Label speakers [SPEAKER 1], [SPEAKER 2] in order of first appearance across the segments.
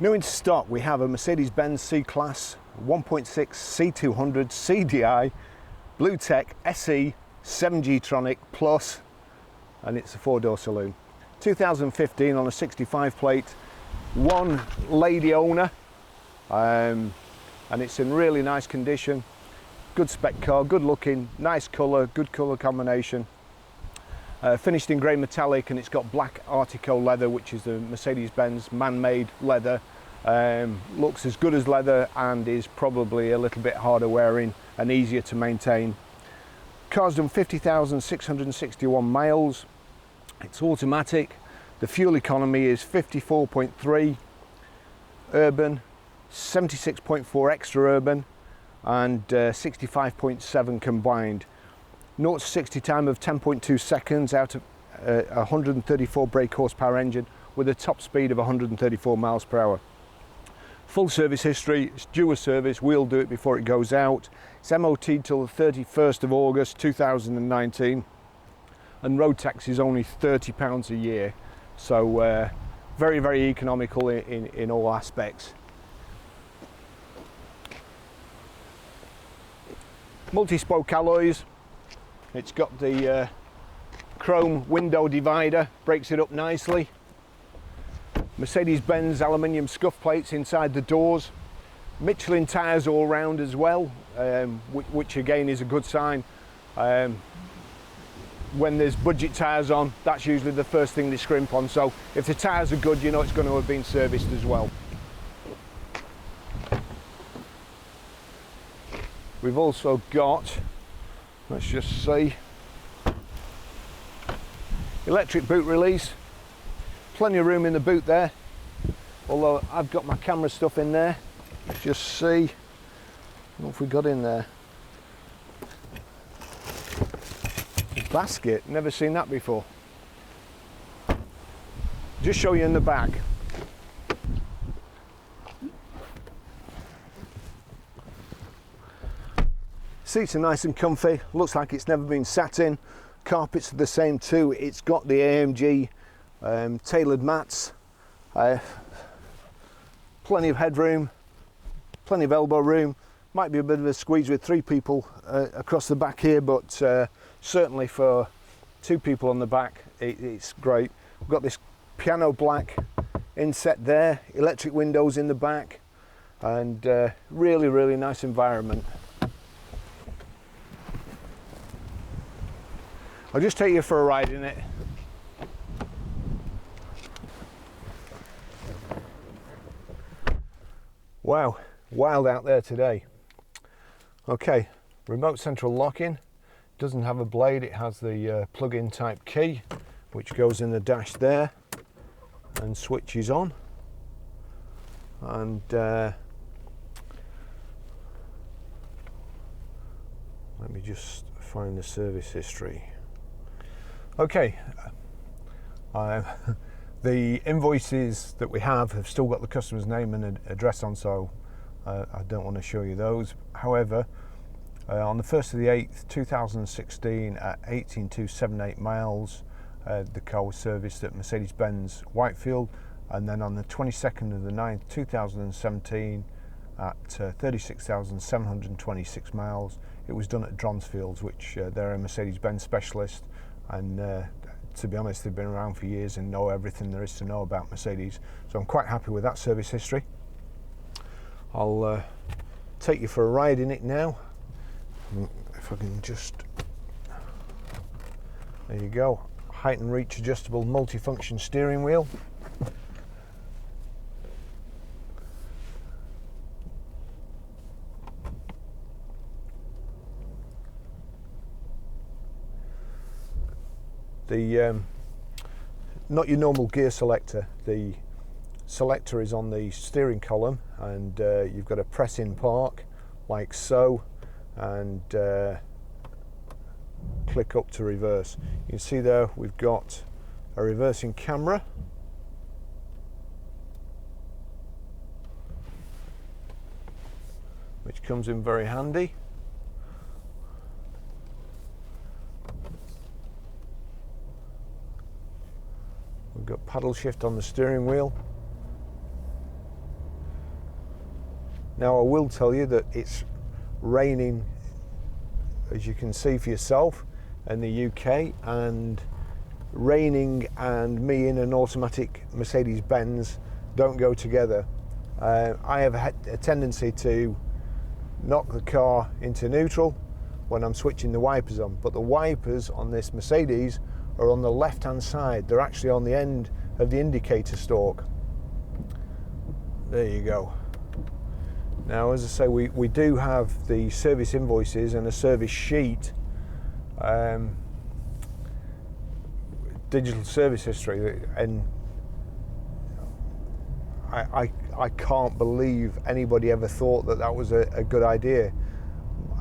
[SPEAKER 1] New in stock, we have a Mercedes-Benz C-Class 1.6 C200 CDI BlueTEC SE 7G-tronic Plus, and it's a 4-door saloon. 2015 on a 65 plate, one lady owner, and it's in really nice condition. Good spec car, good looking, nice colour, good colour combination. Finished in grey metallic, and it's got black Artico leather, which is the Mercedes-Benz man-made leather. Looks as good as leather and is probably a little bit harder wearing and easier to maintain. Car's done 50,661 miles. It's automatic. The fuel economy is 54.3 urban, 76.4 extra urban, and 65.7 combined. 0 to 60 time of 10.2 seconds out of a 134 brake horsepower engine with a top speed of 134 miles per hour. Full service history, it's due a service, we'll do it before it goes out. It's MOT till the 31st of August 2019, and road tax is only £30 a year, so very, very economical in all aspects. Multi-spoke alloys. It's got the chrome window divider, breaks it up nicely. Mercedes-Benz aluminium scuff plates inside the doors. Michelin tyres all round as well, which again is a good sign. When there's budget tyres on, that's usually the first thing they scrimp on, so if the tyres are good, you know it's going to have been serviced as well. We've also got, let's just see, electric boot release. Plenty of room in the boot there, although I've got my camera stuff in there. Let's just see what have we got in there. A basket, never seen that before. Just show you in the back. Seats are nice and comfy, looks like it's never been sat in. Carpets are the same too. It's got the AMG tailored mats, plenty of headroom, plenty of elbow room. Might be a bit of a squeeze with 3 people across the back here, but certainly for 2 people on the back it's great. We've got this piano black inset there, electric windows in the back, and really, really nice environment. I'll just take you for a ride in it. Wow, wild out there today. Okay, remote central locking. Doesn't have a blade, it has the plug-in type key, which goes in the dash there and switches on. And let me just find the service history. Okay, the invoices that we have still got the customer's name and address on, so I don't want to show you those. However, on the 1st of the 8th 2016 at 18,278 miles, the car was serviced at Mercedes-Benz Whitefield, and then on the 22nd of the 9th 2017 at 36,726 miles, it was done at Dronsfields, which they're a Mercedes-Benz specialist, and to be honest, they've been around for years and know everything there is to know about Mercedes, so I'm quite happy with that service history. I'll take you for a ride in it now. If I can just, there you go, height and reach adjustable multifunction steering wheel. The not your normal gear selector. The selector is on the steering column, and you've got to press in park like so, and click up to reverse. You can see there we've got a reversing camera, which comes in very handy. We've got paddle shift on the steering wheel. Now I will tell you that it's raining, as you can see for yourself, in the UK, and raining and me in an automatic Mercedes-Benz don't go together. I have a tendency to knock the car into neutral when I'm switching the wipers on, but the wipers on this Mercedes are on the left hand side. They're actually on the end of the indicator stalk. There you go. Now, as I say, we do have the service invoices and a service sheet, digital service history, and I can't believe anybody ever thought that that was a good idea.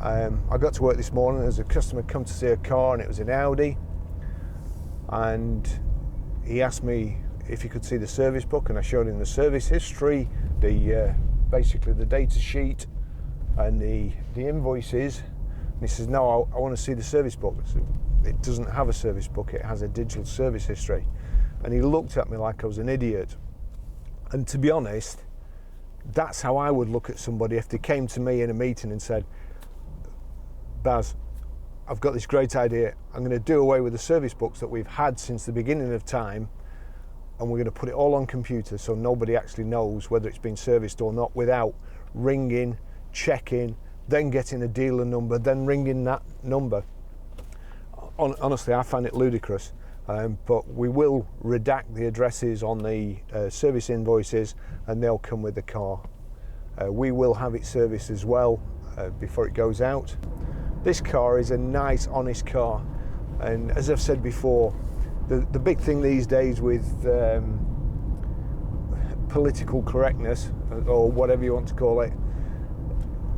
[SPEAKER 1] I got to work this morning, there's a customer come to see a car, and it was an Audi, and he asked me if he could see the service book, and I showed him the service history, basically the data sheet and the invoices, and he says, no, I want to see the service book. So it doesn't have a service book, it has a digital service history. And he looked at me like I was an idiot. And to be honest, that's how I would look at somebody if they came to me in a meeting and said, Baz, I've got this great idea. I'm going to do away with the service books that we've had since the beginning of time, and we're going to put it all on computer so nobody actually knows whether it's been serviced or not, without ringing, checking, then getting a dealer number, then ringing that number. Honestly, I find it ludicrous. But we will redact the addresses on the service invoices, and they'll come with the car. We will have it serviced as well before it goes out. This car is a nice, honest car, and as I've said before, the big thing these days with political correctness, or whatever you want to call it,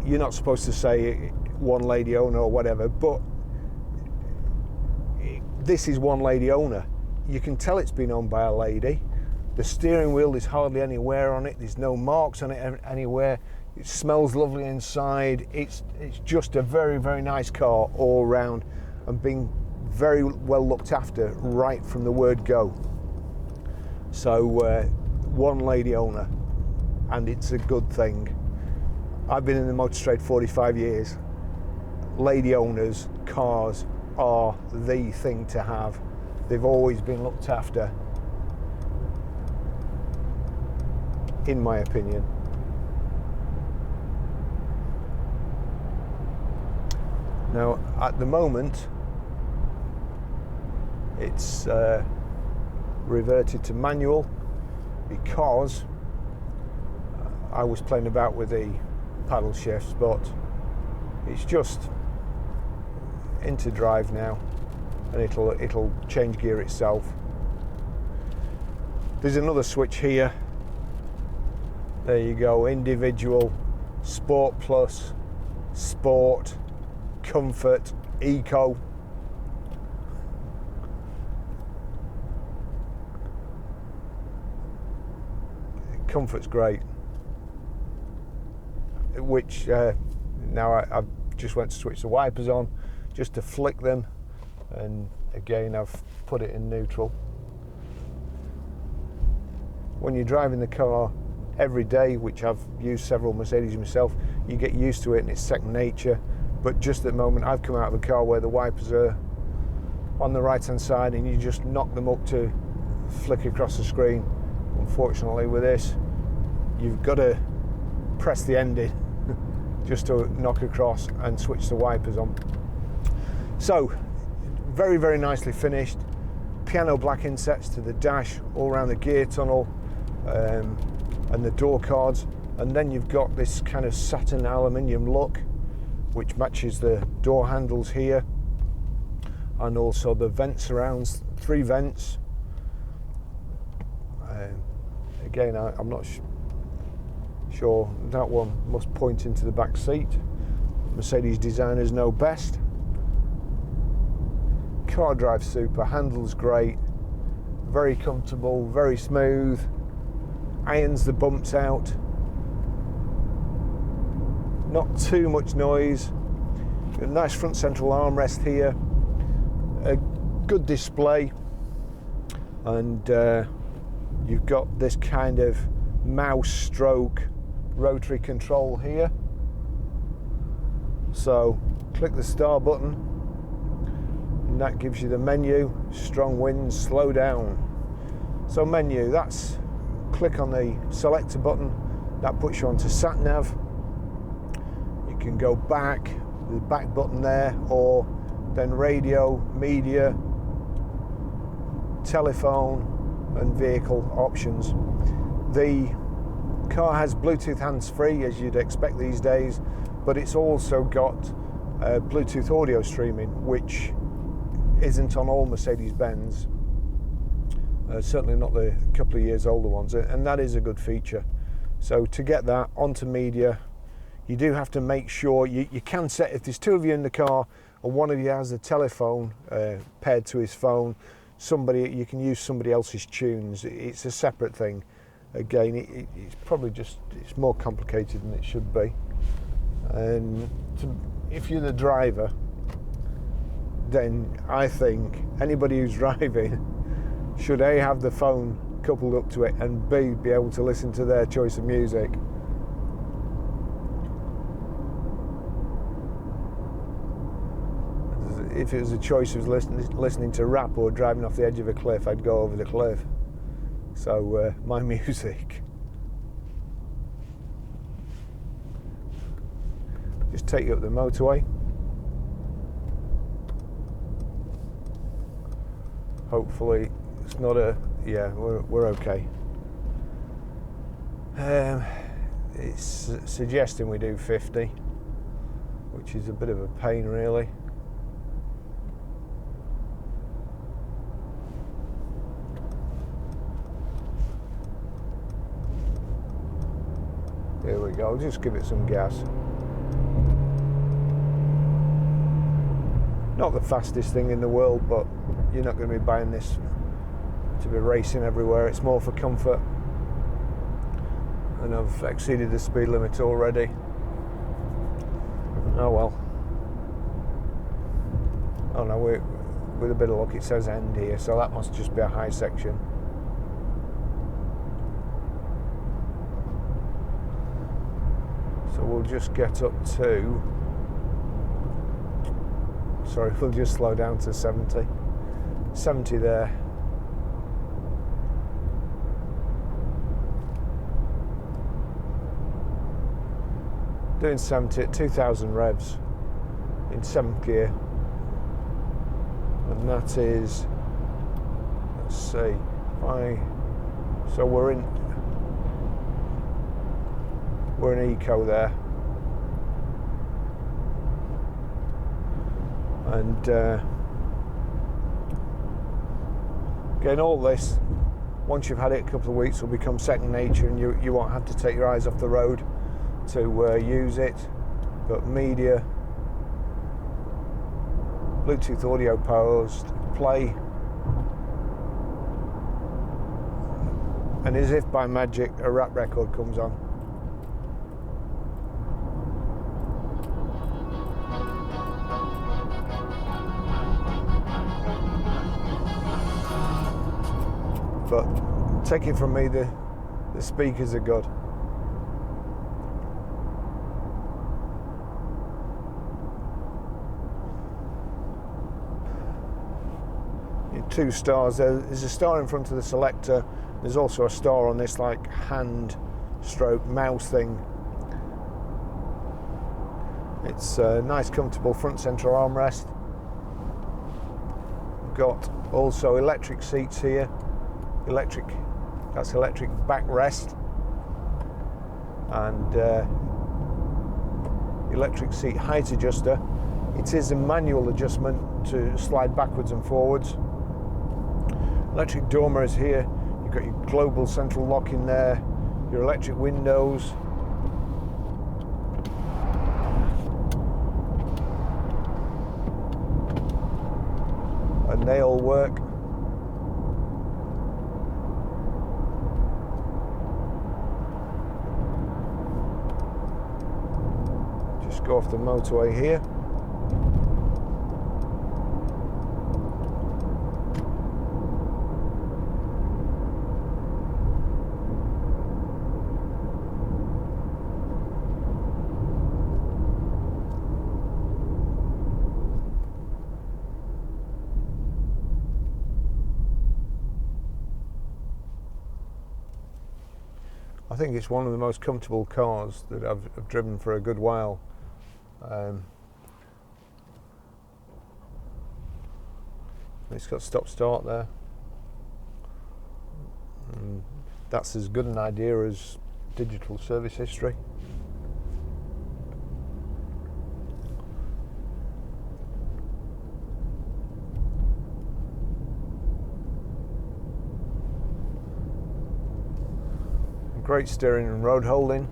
[SPEAKER 1] you're not supposed to say one lady owner or whatever, but this is one lady owner. You can tell it's been owned by a lady. The steering wheel, there's hardly any wear on it, there's no marks on it anywhere. It smells lovely inside. It's just a very, very nice car all round, and being very well looked after right from the word go. So one lady owner, and it's a good thing. I've been in the motor trade 45 years. Lady owners, cars are the thing to have. They've always been looked after, in my opinion. Now, at the moment, it's reverted to manual because I was playing about with the paddle shifts, but it's just into drive now, and it'll change gear itself. There's another switch here. There you go, individual, Sport Plus, Sport, Comfort, Eco. Comfort's great. Which now I just went to switch the wipers on just to flick them, and again I've put it in neutral. When you're driving the car every day, which I've used several Mercedes myself, you get used to it and it's second nature. But just at the moment, I've come out of a car where the wipers are on the right hand side, and you just knock them up to flick across the screen. Unfortunately with this, you've got to press the end in just to knock across and switch the wipers on. So very, very nicely finished. Piano black insets to the dash, all around the gear tunnel, and the door cards, and then you've got this kind of satin aluminium look which matches the door handles here, and also the vent surrounds, 3 vents. Again, I'm not sure, that one must point into the back seat. Mercedes designers know best. Car drives super, handles great, very comfortable, very smooth, irons the bumps out, not too much noise. A nice front central armrest here, a good display, and you've got this kind of mouse stroke rotary control here. So click the start button and that gives you the menu, strong winds, slow down. So menu, that's click on the selector button, that puts you onto sat nav. You can go back, the back button there, or then radio, media, telephone and vehicle options. The car has Bluetooth hands-free, as you'd expect these days, but it's also got Bluetooth audio streaming, which isn't on all Mercedes-Benz, certainly not the couple of years older ones, and that is a good feature. So to get that onto media, you do have to make sure you can set, if there's two of you in the car and one of you has a telephone paired to his phone, you can use somebody else's tunes. It's a separate thing. Again, it's probably it's more complicated than it should be. And if you're the driver, then I think anybody who's driving should A, have the phone coupled up to it, and B, be able to listen to their choice of music. If it was a choice of listening to rap or driving off the edge of a cliff, I'd go over the cliff. So my music. Just take you up the motorway. Hopefully it's not yeah, we're okay. It's suggesting we do 50, which is a bit of a pain really. Here we go, just give it some gas. Not the fastest thing in the world, but you're not going to be buying this to be racing everywhere. It's more for comfort. And I've exceeded the speed limit already. Oh well. Oh no, with a bit of luck it says end here, so that must just be a high section. So we'll just get up to, sorry, we'll just slow down to 70. 70 there. Doing 70 at 2,000 revs in 7th gear. And that is, let's see, so we're in eco there. And again, all this, once you've had it a couple of weeks, will become second nature, and you won't have to take your eyes off the road to use it. But media, Bluetooth audio post, play, and as if by magic a rap record comes on. But take it from me, the speakers are good. Two stars. There's a star in front of the selector. There's also a star on this like hand stroke mouse thing. It's a nice comfortable front central armrest. Got also electric seats here. That's electric backrest, and electric seat height adjuster. It is a manual adjustment to slide backwards and forwards. Electric door mirrors here. You've got your global central lock in there, your electric windows. And they all work. Just go off the motorway here. I think it's one of the most comfortable cars that I've driven for a good while. It's got stop-start there. And that's as good an idea as digital service history. Great steering and road holding.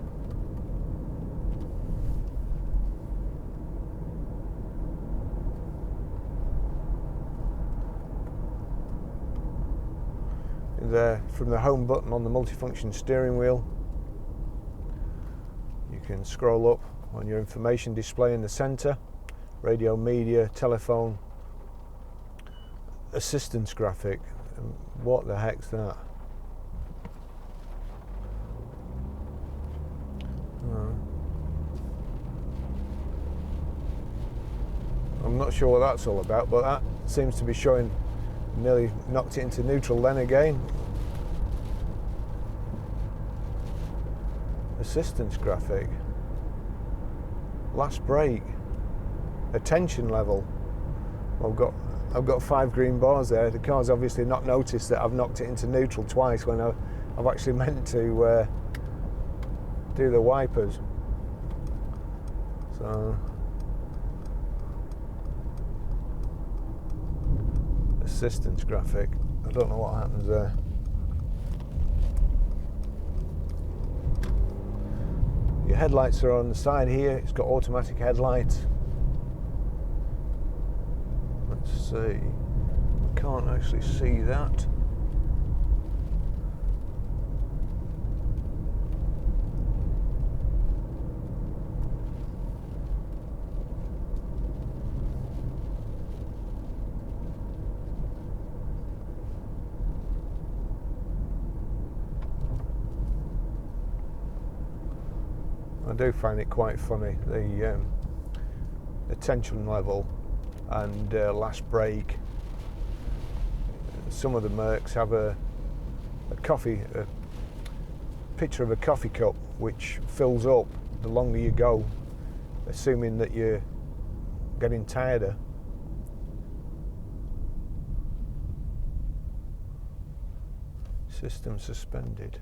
[SPEAKER 1] There, from the home button on the multifunction steering wheel, you can scroll up on your information display in the centre, radio, media, telephone, assistance graphic. What the heck's that? I'm not sure what that's all about, but that seems to be showing. Nearly knocked it into neutral then again. Assistance graphic. Last brake. Attention level. I've got 5 green bars there. The car's obviously not noticed that I've knocked it into neutral twice when I've actually meant to do the wipers. So assistance graphic. I don't know what happens there. Your headlights are on the side here. It's got automatic headlights. Let's see. Can't actually see that. I do find it quite funny, the attention level and last brake. Some of the Mercs have a picture of a coffee cup which fills up the longer you go, assuming that you're getting tireder. System suspended.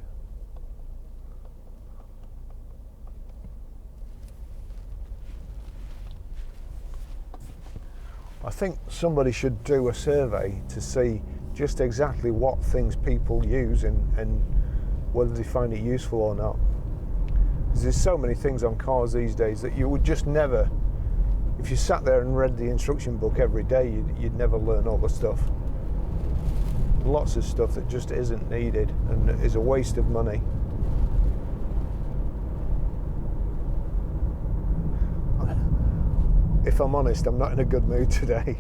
[SPEAKER 1] I think somebody should do a survey to see just exactly what things people use and whether they find it useful or not. Because there's so many things on cars these days that you would just never, if you sat there and read the instruction book every day, you'd never learn all the stuff. Lots of stuff that just isn't needed and is a waste of money. If I'm honest, I'm not in a good mood today.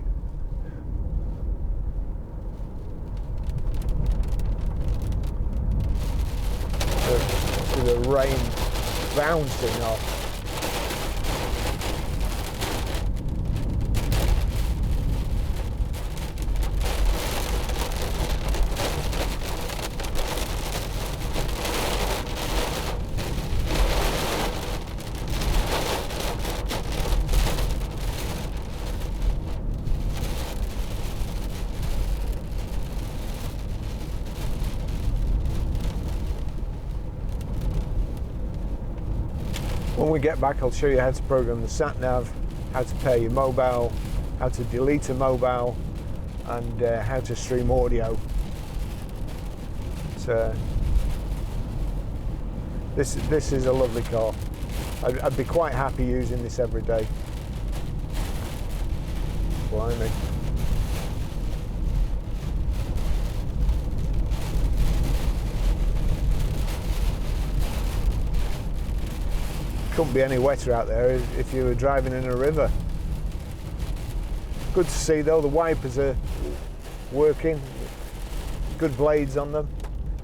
[SPEAKER 1] The rain bouncing off. When we get back, I'll show you how to program the sat-nav, how to pair your mobile, how to delete a mobile, and how to stream audio. So this is a lovely car. I'd be quite happy using this every day. Blimey. Couldn't be any wetter out there if you were driving in a river. Good to see though, the wipers are working, good blades on them.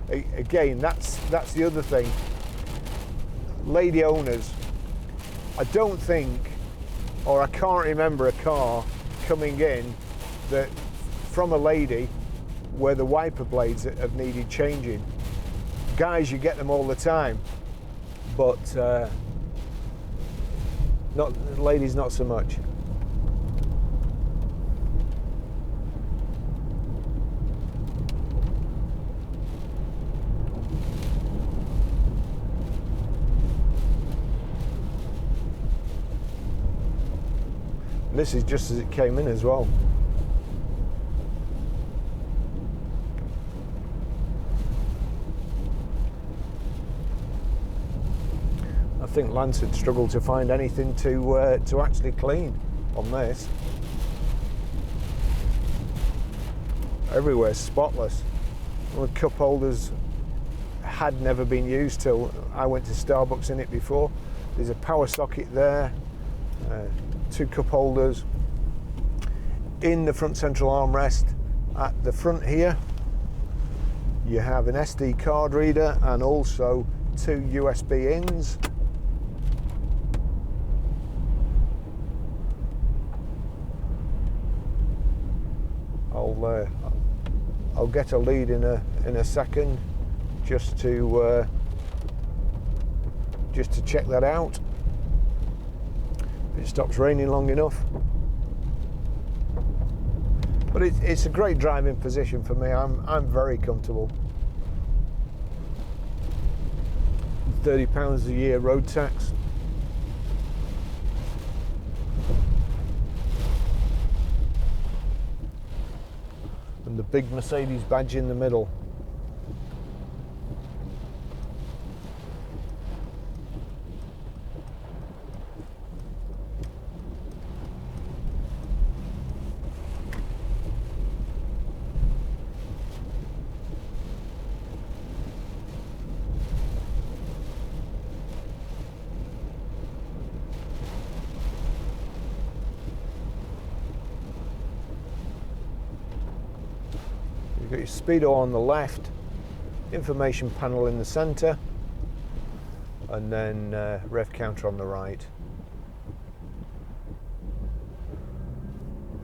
[SPEAKER 1] Again, that's the other thing. Lady owners, I don't think, or I can't remember a car coming in that from a lady where the wiper blades have needed changing. Guys, you get them all the time. but not ladies, not so much. This is just as it came in as well. I think Lance had struggled to find anything to actually clean on this. Everywhere's spotless. Well, the cup holders had never been used till I went to Starbucks in it before. There's a power socket there. 2 cup holders in the front central armrest. At the front here you have an SD card reader and also 2 USB ins. I'll get a lead in a second just to check that out. It stops raining long enough, but it's a great driving position for me. I'm very comfortable. £30 a year road tax. And the big Mercedes badge in the middle. You've got your speedo on the left, information panel in the centre, and then rev counter on the right.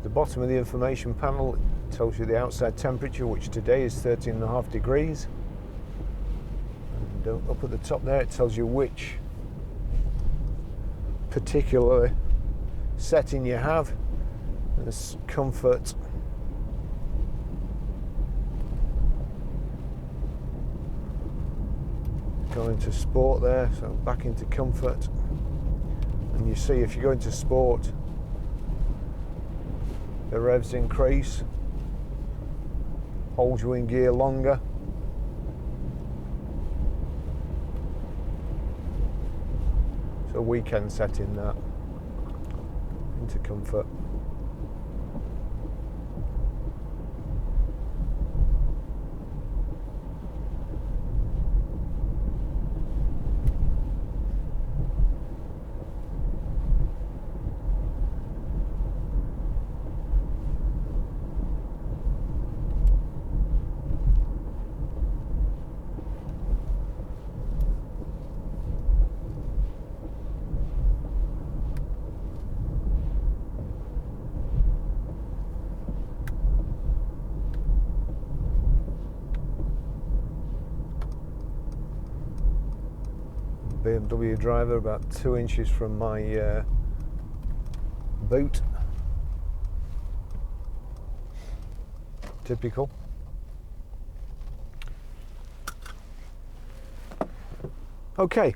[SPEAKER 1] The bottom of the information panel tells you the outside temperature, which today is 13.5 degrees. And up at the top there it tells you which particular setting you have. There's comfort, going to sport there, so back into comfort. And you see if you go into sport, the revs increase, hold you in gear longer. So weekend setting that into comfort. BMW driver, about 2 inches from my boot. Typical. Okay,